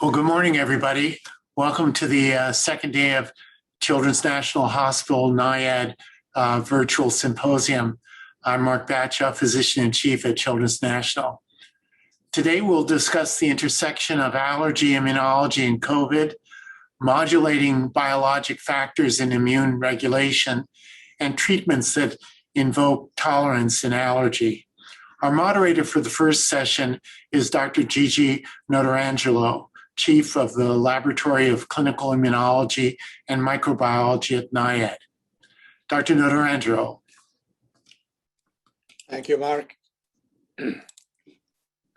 Well, good morning, everybody. Welcome to the second day of Children's National Hospital NIAID virtual symposium. I'm Mark Batshaw, Physician-in-Chief at Children's National. Today, we'll discuss the intersection of allergy, immunology, and COVID, modulating biologic factors in immune regulation, and treatments that invoke tolerance in allergy. Our moderator for the first session is Dr. Notarangelo, Chief of the Laboratory of Clinical Immunology and Microbiology at NIAID. Dr. Notarangelo. Thank you, Mark.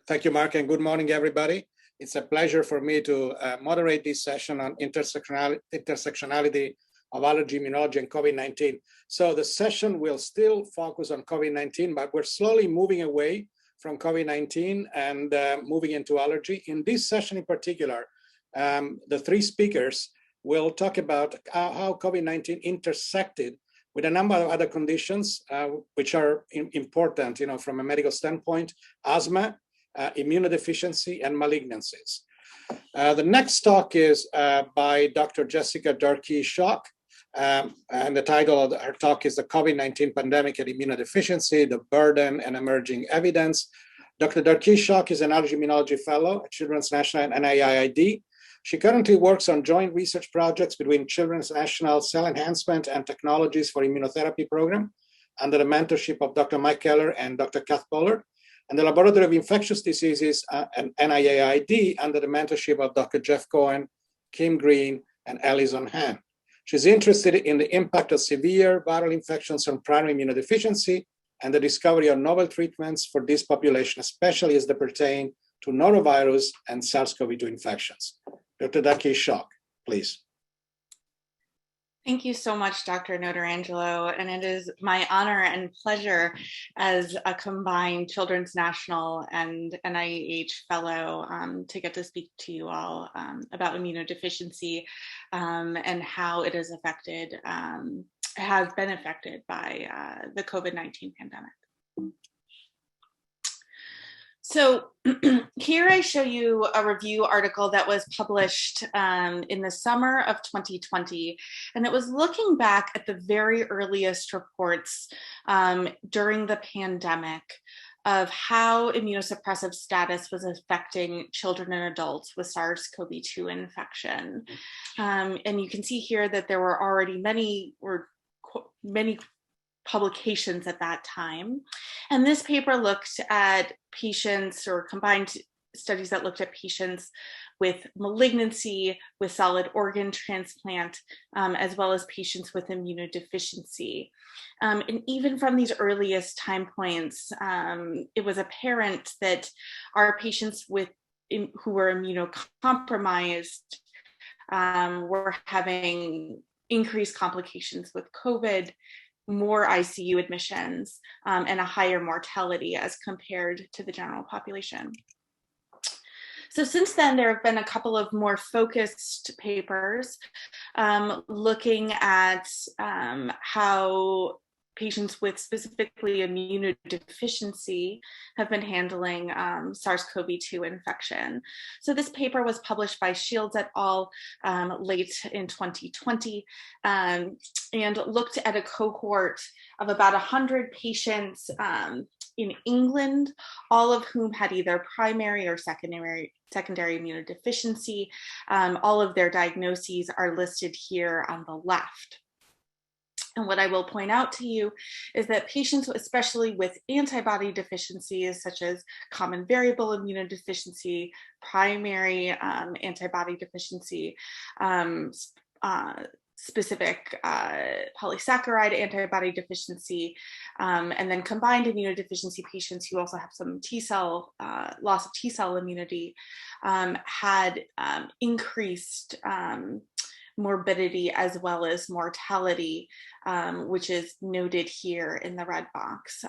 Thank you, Mark, and good morning, everybody. It's a pleasure for me to moderate this session on intersectionality of allergy, immunology, and COVID-19. So the session will still focus on COVID-19, but we're slowly moving away from COVID-19 and moving into allergy. In this session in particular, the three speakers will talk about how COVID-19 intersected with a number of other conditions which are important, from a medical standpoint: asthma, immunodeficiency, and malignancies. The next talk is by Dr. Jessica Durkee-Shock, and the title of her talk is The COVID-19 Pandemic and Immunodeficiency, the Burden and Emerging Evidence. Dr. Durkee-Shock is an allergy immunology fellow at Children's National and NIAID. She currently works on joint research projects between Children's National Cell Enhancement and Technologies for Immunotherapy Program under the mentorship of Dr. Mike Keller and Dr. Kath Pollard, and the Laboratory of Infectious Diseases and NIAID under the mentorship of Dr. Jeff Cohen, Kim Green, and Alison Han. She's interested in the impact of severe viral infections on primary immunodeficiency and the discovery of novel treatments for this population, especially as they pertain to norovirus and SARS-CoV-2 infections. Dr. Durkee-Shock, please. Thank you so much, Dr. Notarangelo, and it is my honor and pleasure as a combined Children's National and NIH fellow to get to speak to you all about immunodeficiency and how it is affected, has been affected by the COVID-19 pandemic. So here I show you a review article that was published in the summer of 2020, and it was looking back at the very earliest reports during the pandemic of how immunosuppressive status was affecting children and adults with SARS-CoV-2 infection. And you can see here that there were already many publications at that time. And this paper looked at patients, or combined studies that looked at patients with malignancy, with solid organ transplant, as well as patients with immunodeficiency. And even from these earliest time points, it was apparent that our patients who were immunocompromised were having increased complications with COVID, more ICU admissions, and a higher mortality as compared to the general population. So since then, there have been a couple of more focused papers looking at how patients with specifically immunodeficiency have been handling SARS-CoV-2 infection. So this paper was published by Shields et al. Late in 2020 and looked at a cohort of about 100 patients in England, all of whom had either primary or secondary immunodeficiency. All of their diagnoses are listed here on the left. And what I will point out to you is that patients, especially with antibody deficiencies, such as common variable immunodeficiency, primary antibody deficiency, specific polysaccharide antibody deficiency, and then combined immunodeficiency patients who also have some T-cell, loss of T-cell immunity, had increased morbidity as well as mortality, which is noted here in the red box.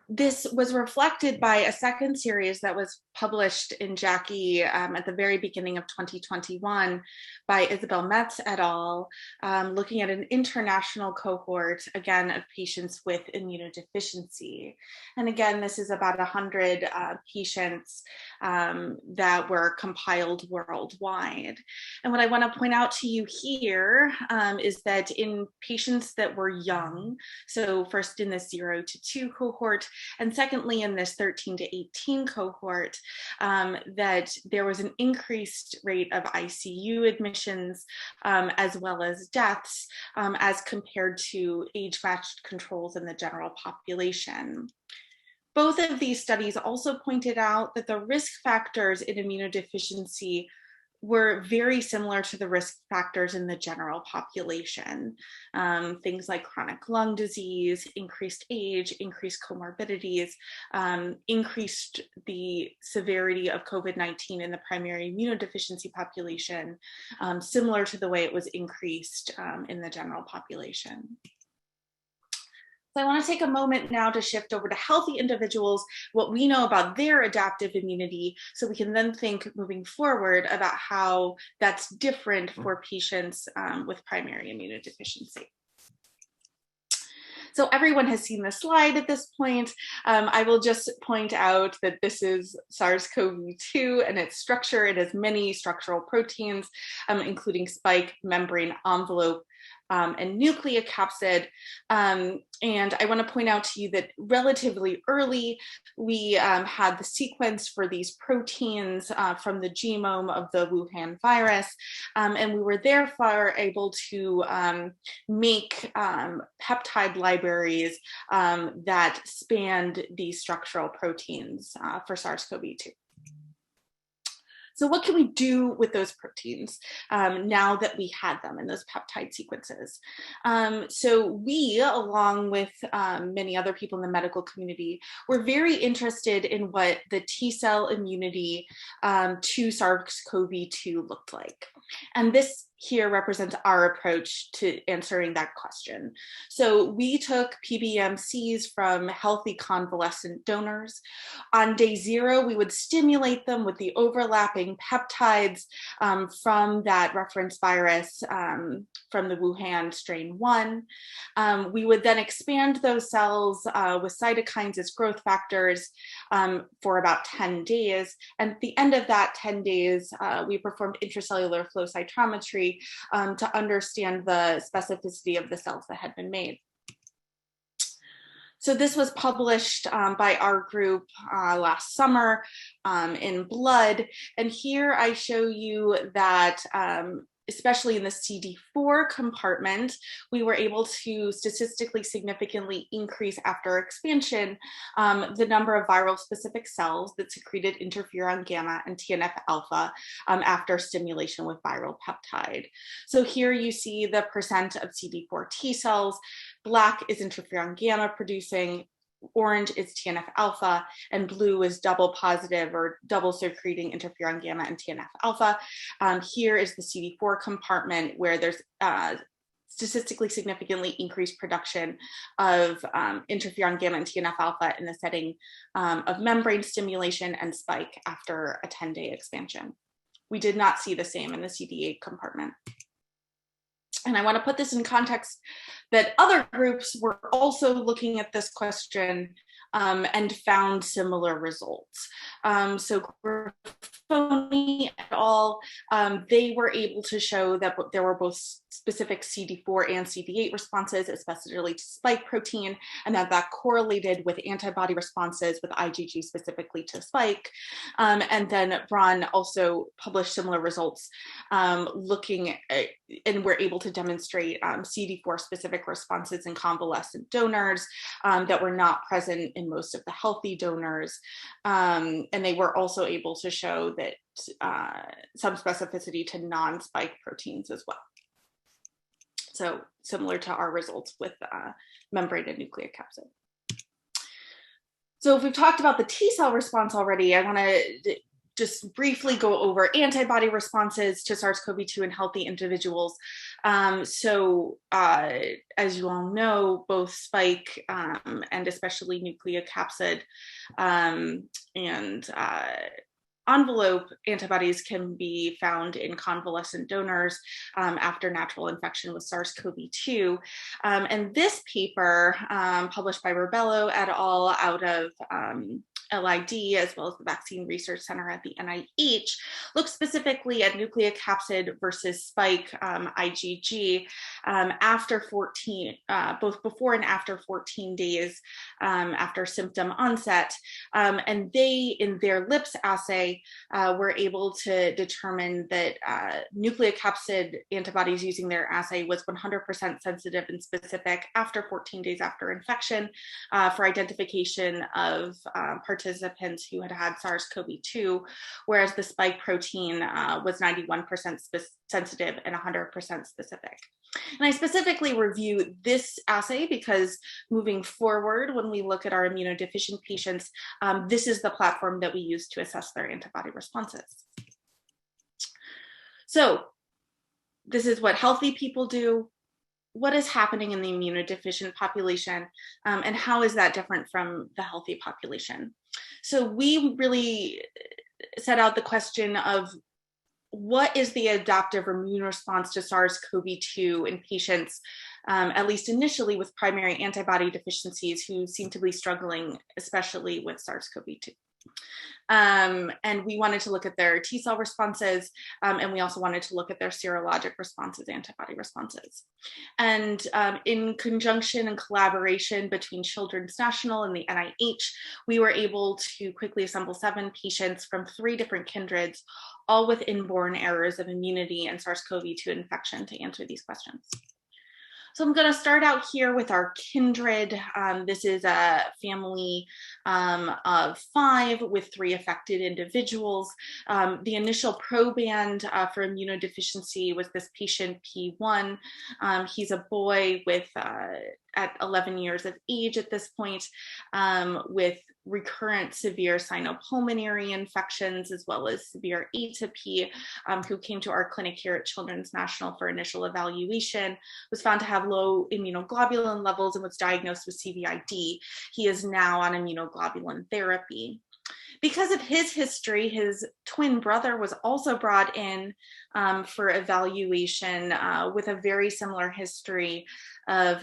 This was reflected by a second series that was published in JACI at the very beginning of 2021 by Isabel Metz et al., looking at an international cohort, again, of patients with immunodeficiency. And again, this is about 100 patients that were compiled worldwide. And what I want to point out to you here is that in patients that were young, so first in the 0 to 2 cohort, and secondly in this 13 to 18 cohort, that there was an increased rate of ICU admissions as well as deaths as compared to age-matched controls in the general population. Both of these studies also pointed out that the risk factors in immunodeficiency were very similar to the risk factors in the general population. Things like chronic lung disease, increased age, increased comorbidities, increased the severity of COVID-19 in the primary immunodeficiency population, similar to the way it was increased in the general population. So I want to take a moment now to shift over to healthy individuals, what we know about their adaptive immunity, so we can then think moving forward about how that's different for patients with primary immunodeficiency. So everyone has seen this slide at this point. I will just point out that this is SARS-CoV-2 and its structure. It has many structural proteins, including spike, membrane, envelope, and nucleocapsid. And I want to point out to you that relatively early, we had the sequence for these proteins from the genome of the Wuhan virus. And we were therefore able to make peptide libraries that spanned these structural proteins for SARS-CoV-2. So what can we do with those proteins now that we had them in those peptide sequences? So we, along with many other people in the medical community, were very interested in what the T-cell immunity to SARS-CoV-2 looked like. And this here represents our approach to answering that question. So we took PBMCs from healthy convalescent donors. On day 0, we would stimulate them with the overlapping peptides from that reference virus from the Wuhan strain 1. We would then expand those cells with cytokines as growth factors for about 10 days. And at the end of that 10 days, we performed intracellular flow cytometry to understand the specificity of the cells that had been made. So this was published by our group last summer in Blood. And here I show you that especially in the CD4 compartment, we were able to statistically significantly increase after expansion the number of viral specific cells that secreted interferon gamma and TNF alpha after stimulation with viral peptide. So here you see the percent of CD4 T cells. Black is interferon gamma producing, orange is TNF alpha, and blue is double positive or double secreting interferon gamma and TNF alpha. Here is the CD4 compartment where there's statistically significantly increased production of interferon gamma and TNF alpha in the setting of membrane stimulation and spike after a 10-day expansion. We did not see the same in the CD8 compartment. And I want to put this in context that other groups were also looking at this question and found similar results. So Grifoni et al., they were able to show that there were both specific CD4 and CD8 responses, especially to spike protein, and that correlated with antibody responses with IgG specifically to spike. And then Braun also published similar results looking at, and we're able to demonstrate CD4 specific responses in convalescent donors that were not present in most of the healthy donors. And they were also able to show that some specificity to non-spike proteins as well. So similar to our results with membrane and nucleocapsid. So if we've talked about the T cell response already, I want to just briefly go over antibody responses to SARS-CoV-2 in healthy individuals. So as you all know, both spike and especially nucleocapsid and envelope antibodies can be found in convalescent donors after natural infection with SARS-CoV-2. And this paper, published by Rebello et al. Out of LID, as well as the Vaccine Research Center at the NIH, looks specifically at nucleocapsid versus spike IgG after 14, both before and after 14 days after symptom onset. And they, in their LIPS assay, were able to determine that nucleocapsid antibodies using their assay was 100% sensitive and specific after 14 days after infection for identification of participants who had had SARS-CoV-2, whereas the spike protein was 91% sensitive and 100% specific. And I specifically review this assay because moving forward, when we look at our immunodeficient patients, this is the platform that we use to assess their antibody responses. So this is what healthy people do. What is happening in the immunodeficient population, and how is that different from the healthy population? So we really set out the question of what is the adoptive immune response to SARS-CoV-2 in patients, at least initially, with primary antibody deficiencies who seem to be struggling, especially with SARS-CoV-2. And we wanted to look at their T-cell responses, and we also wanted to look at their serologic responses, antibody responses. And in conjunction and collaboration between Children's National and the NIH, we were able to quickly assemble 7 patients from 3 different kindreds, all with inborn errors of immunity and SARS-CoV-2 infection, to answer these questions. So I'm going to start out here with our kindred. This is a family of 5 with 3 affected individuals. The initial proband for immunodeficiency was this patient P1. He's a boy with at 11 years of age at this point, with recurrent severe sinopulmonary infections, as well as severe atopy, who came to our clinic here at Children's National for initial evaluation, was found to have low immunoglobulin levels and was diagnosed with CVID. He is now on immunoglobulin therapy. Because of his history, his twin brother was also brought in for evaluation with a very similar history of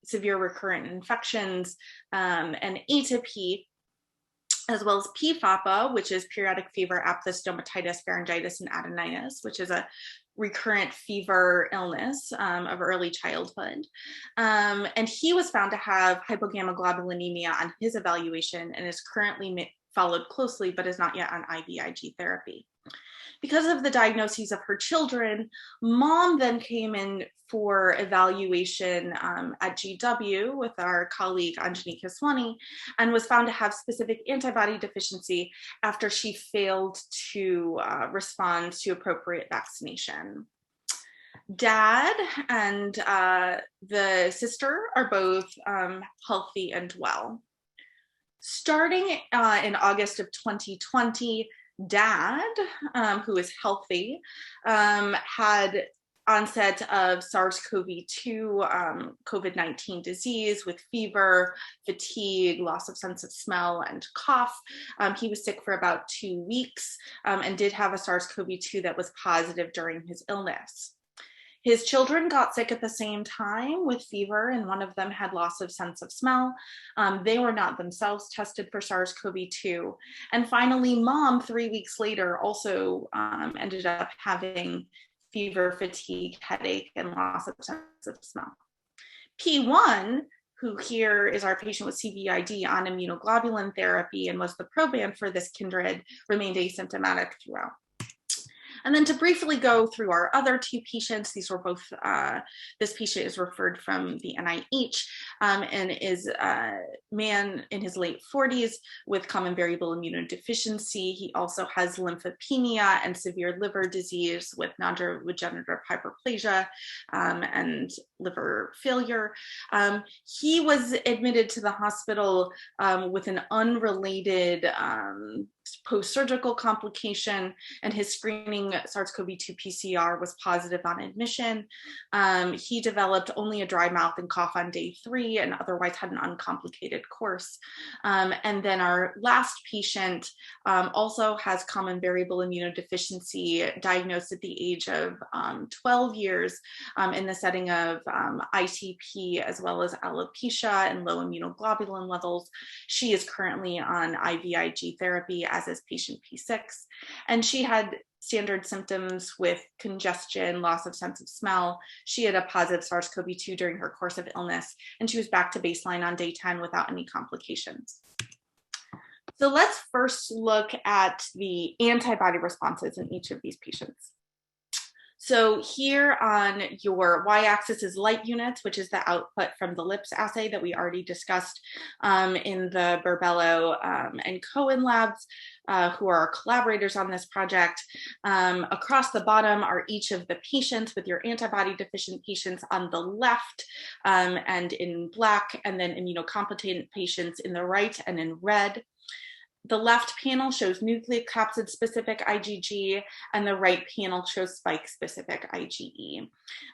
severe recurrent infections and atopy, as well as PFAPA, which is periodic fever, aphthous stomatitis, pharyngitis, and adenitis, which is a recurrent fever illness of early childhood. And he was found to have hypogammaglobulinemia on his evaluation and is currently followed closely, but is not yet on IVIG therapy. Because of the diagnoses of her children, mom then came in for evaluation at GW with our colleague Anjani Kiswani, and was found to have specific antibody deficiency after she failed to respond to appropriate vaccination. Dad and the sister are both healthy and well. Starting in August of 2020, Dad, who is healthy, had onset of SARS-CoV-2, COVID-19 disease with fever, fatigue, loss of sense of smell, and cough. He was sick for about 2 weeks and did have a SARS-CoV-2 that was positive during his illness. His children got sick at the same time with fever, and one of them had loss of sense of smell. They were not themselves tested for SARS-CoV-2. And finally, mom, 3 weeks later, also ended up having fever, fatigue, headache, and loss of sense of smell. P1, who here is our patient with CVID on immunoglobulin therapy and was the proband for this kindred, remained asymptomatic throughout. And then to briefly go through our other 2 patients, these were both, this patient is referred from the NIH and is a man in his late 40s with common variable immunodeficiency. He also has lymphopenia and severe liver disease with non-degenerative hyperplasia and liver failure. He was admitted to the hospital with an unrelated post-surgical complication, and his screening SARS-CoV-2 PCR was positive on admission. He developed only a dry mouth and cough on day 3 and otherwise had an uncomplicated course. And then our last patient also has common variable immunodeficiency, diagnosed at the age of 12 years in the setting of ITP as well as alopecia and low immunoglobulin levels. She is currently on IVIG therapy, as is patient P6, and she had standard symptoms with congestion, loss of sense of smell. She had a positive SARS-CoV-2 during her course of illness, and she was back to baseline on day 10 without any complications. So let's first look at the antibody responses in each of these patients. So here on your y-axis is light units, which is the output from the LIPS assay that we already discussed in the Burbello and Cohen labs, who are our collaborators on this project. Across the bottom are each of the patients with your antibody deficient patients on the left and in black, and then immunocompetent patients in the right and in red. The left panel shows nucleocapsid specific IgG, and the right panel shows spike specific IgE.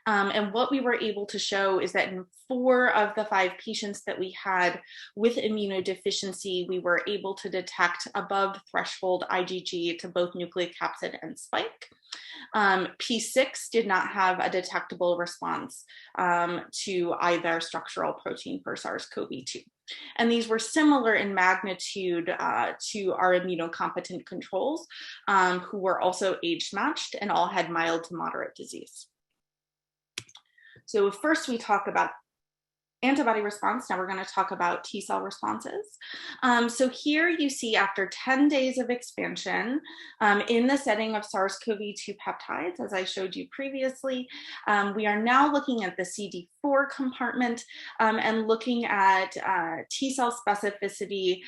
And what we were able to show is that in 4 of the 5 patients that we had with immunodeficiency, we were able to detect above threshold IgG to both nucleocapsid and spike. P6 did not have a detectable response to either structural protein for SARS-CoV-2. And these were similar in magnitude to our immunocompetent controls, who were also age matched and all had mild to moderate disease. So first we talk about antibody response. Now we're going to talk about T-cell responses. So here you see after 10 days of expansion in the setting of SARS-CoV-2 peptides, as I showed you previously, we are now looking at the CD4 compartment and looking at T-cell specificity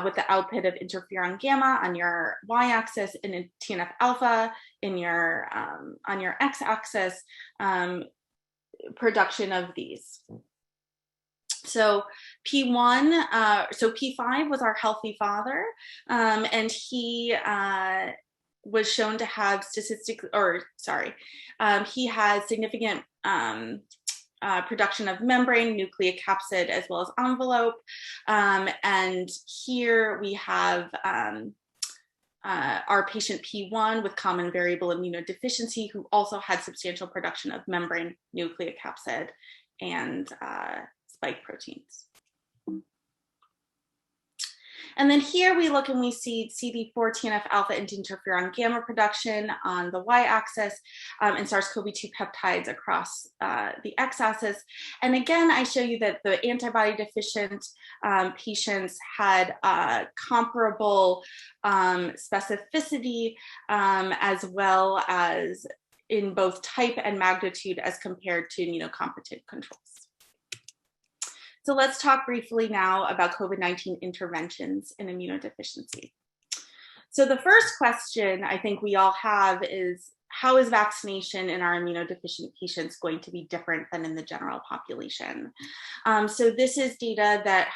with the output of interferon gamma on your y-axis and TNF alpha in your on your x-axis, production of these. So P1, so P5 was our healthy father, and he was shown to have he had significant production of membrane, nucleocapsid, as well as envelope. And here we have our patient P1 with common variable immunodeficiency, who also had substantial production of membrane, nucleocapsid, and spike proteins. And then here we look and we see CD4, TNF alpha, and interferon gamma production on the y-axis and SARS-CoV-2 peptides across the x-axis. And again, I show you that the antibody deficient patients had comparable specificity as well as in both type and magnitude as compared to immunocompetent controls. So let's talk briefly now about COVID-19 interventions in immunodeficiency. So the first question I think we all have is, how is vaccination in our immunodeficient patients going to be different than in the general population? So this is data that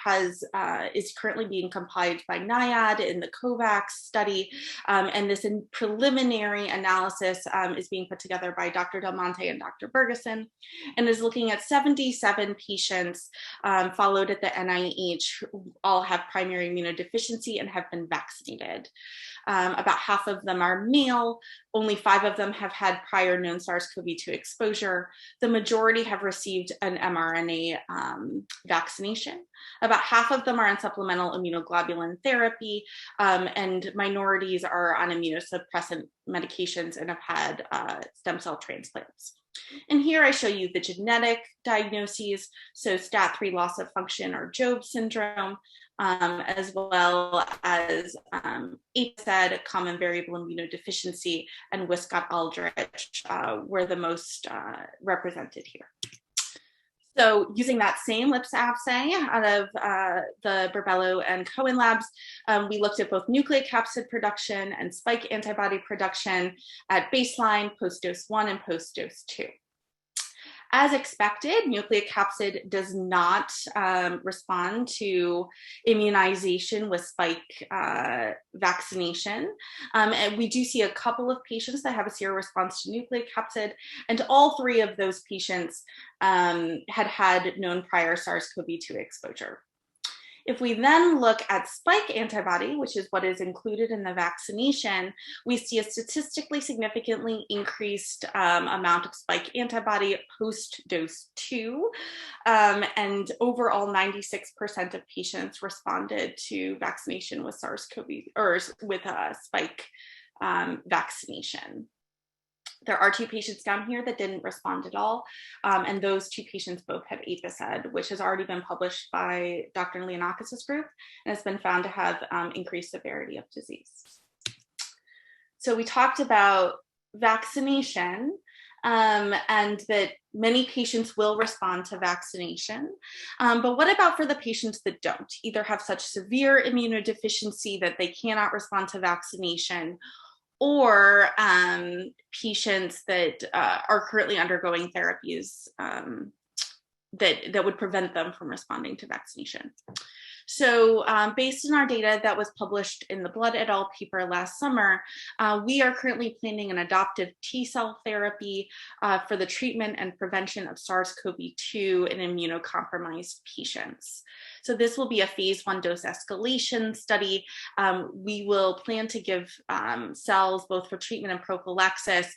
is currently being compiled by NIAID in the COVAX study, and this preliminary analysis is being put together by Dr. Del Monte and Dr. Bergeson, and is looking at 77 patients followed at the NIH who all have primary immunodeficiency and have been vaccinated. About half of them are male, only 5 of them have had prior known SARS-CoV-2 exposure. The majority have received an mRNA vaccination. About half of them are on supplemental immunoglobulin therapy, and minorities are on immunosuppressant medications and have had stem cell transplants. And here I show you the genetic diagnoses, so STAT3 loss of function or Job syndrome, as well as APSED, common variable immunodeficiency, and Wiskott-Aldrich were the most represented here. So using that same LIPS assay out of the Burbello and Cohen labs, we looked at both nucleocapsid production and spike antibody production at baseline, post-dose 1, and post-dose 2. As expected, nucleocapsid does not respond to immunization with spike vaccination. And we do see a couple of patients that have a seroresponse to nucleocapsid, and all 3 of those patients had known prior SARS-CoV-2 exposure. If we then look at spike antibody, which is what is included in the vaccination, we see a statistically significantly increased amount of spike antibody post-dose 2, and overall 96% of patients responded to vaccination with SARS-CoV or with a spike vaccination. There are 2 patients down here that didn't respond at all, and those 2 patients both have APISED, which has already been published by Dr. Leonakis' group and has been found to have increased severity of disease. So we talked about vaccination and that many patients will respond to vaccination, but what about for the patients that don't, either have such severe immunodeficiency that they cannot respond to vaccination, or patients that are currently undergoing therapies that would prevent them from responding to vaccination. So based on our data that was published in the Blood et al. Paper last summer, we are currently planning an adoptive T-cell therapy for the treatment and prevention of SARS-CoV-2 in immunocompromised patients. So this will be a phase 1 dose escalation study. We will plan to give cells both for treatment and prophylaxis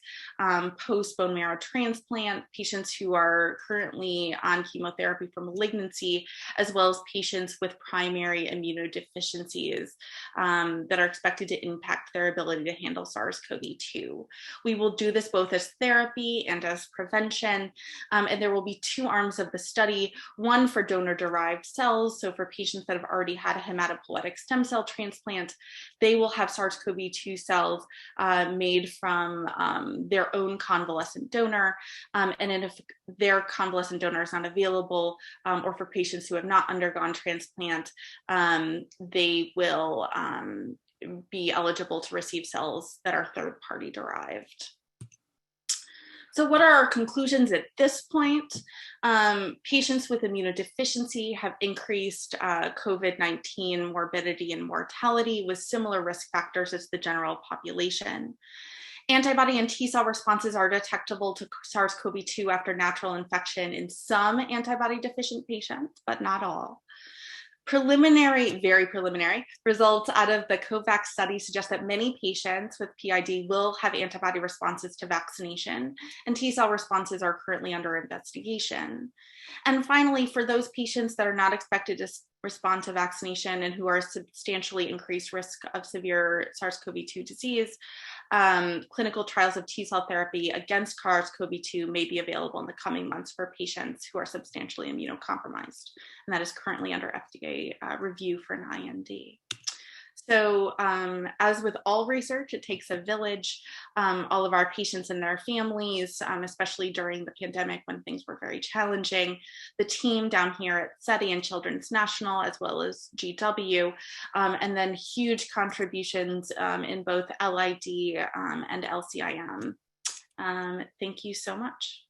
post bone marrow transplant, patients who are currently on chemotherapy for malignancy, as well as patients with primary immunodeficiencies that are expected to impact their ability to handle SARS-CoV-2. We will do this both as therapy and as prevention, and there will be 2 arms of the study, one for donor-derived cells. So for patients that have already had a hematopoietic stem cell transplant, they will have SARS-CoV-2 cells made from their own convalescent donor. And then if their convalescent donor is not available, or for patients who have not undergone transplant, they will be eligible to receive cells that are third-party derived. So what are our conclusions at this point? Patients with immunodeficiency have increased COVID-19 morbidity and mortality with similar risk factors as the general population. Antibody and T-cell responses are detectable to SARS-CoV-2 after natural infection in some antibody deficient patients, but not all. Preliminary, very preliminary results out of the COVAX study suggest that many patients with PID will have antibody responses to vaccination, and T-cell responses are currently under investigation. And finally, for those patients that are not expected to respond to vaccination and who are substantially increased risk of severe SARS-CoV-2 disease, clinical trials of T-cell therapy against SARS-CoV-2 may be available in the coming months for patients who are substantially immunocompromised, and that is currently under FDA review for an IND. So as with all research, it takes a village. All of our patients and their families, especially during the pandemic when things were very challenging, the team down here at SETI and Children's National, as well as GW, and then huge contributions in both LID and LCIM. Thank you so much.